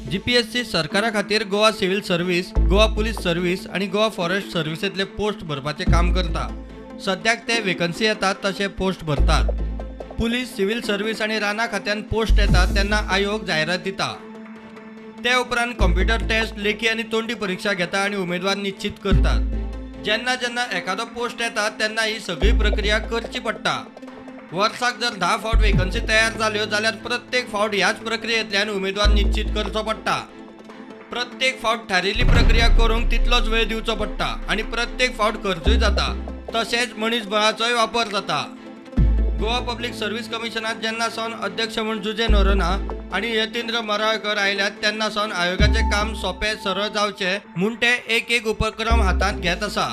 GPSC सरकारा खातीर Goa civil service, Goa police service आणि गोवा फॉरेस्ट सर्व्हिसेंतले पोस्ट भरपाचे काम करता। सद्याक ते वेकन्सी येतात तसे पोस्ट भरतात। पुलीस, सिव्हिल सर्व्हिस आणि राना खात्यान पोस्ट येतात तेन्ना आयोग जाहिरात दिता। ते उपरांत कॉम्प्युटर टेस्ट, लेखी आणि तोंडी परीक्षा घेता आणि उमेदवार निश्चित करतात। जेन्ना जेन्ना एखादो पोस्ट येता तेन्ना ही सगळी प्रक्रिया करची पडटा। वर्साक जर 10 फावट वेकन्सी तयार जाल्यो जाल्यार प्रत्येक फावट ह्याच प्रक्रियेंतल्यान उमेदवार निश्चित करचो पडटा। प्रत्येक फावट थारिल्ली प्रक्रिया करूंक तितलोच वेळ दिवचो पडटा आणि प्रत्येक फावट खर्चूय जाता, तशेंच मनीसबळाचोय वापर जाता। गोवा पब्लीक सर्व्हिस कमिशनात जेन्ना सावन अध्यक्ष म्हूण जुजे नोरोना आणि यतींद्र मराळकर आयल्यात तेन्ना सावन आयोगाचे काम सोपे सरळ जावचे म्हूण ते एक उपक्रम हातांत घेत आसा।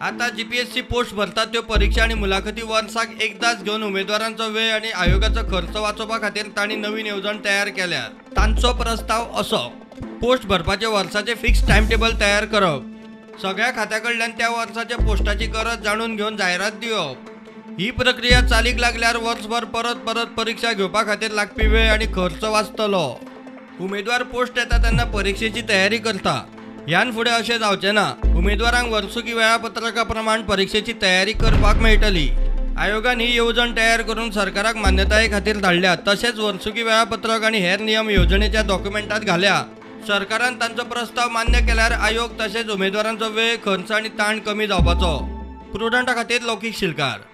आता जीपीएससी पोस्ट भरतात त्यो परीक्षा आणि मुलाखती वर्साक एकदाच घेवन उमेदवारांचो वेळ आणि आयोगाचो खर्च वाचोवपा खातीर तांणी नवीन येवजण तयार केल्या। तांचो प्रस्ताव असो: पोस्ट भरपाचे वर्साचे फिक्स टाइम टेबल तयार करप, सगळ्या खात्या कडल्यान त्या वर्साच्या पोस्टाची गरज जाणून घेवन जाहिरात दिवप। ही प्रक्रिया चालीक लागल्यार वर्सभर परत परत परीक्षा घेवपा खातीर लागपी वेळ आणि खर्च वाचतलो। उमेदवार पोस्ट येता तेन्ना परीक्षेची तयारी करता, ह्यान फुडें अशें जावचें ना। उमेदवारांक वर्सुकी वेळापत्रका प्रमाण परीक्षेची तयारी करपाक मेळटली। आयोगान ही येवजण तयार करून सरकाराक मान्यताये खातीर धाडल्या, तशेंच वर्सुकी वेळापत्रक आणि हेर नियम येवजणेच्या डॉक्युमेंटात घाल्या। सरकारान तांचो प्रस्ताव मान्य केल्यार आयोग तशेंच उमेदवारांचो वेळ, खर्च आणि ताण कमी जावपाचो। प्रुडंटा खातीर लौकीक शिलकार।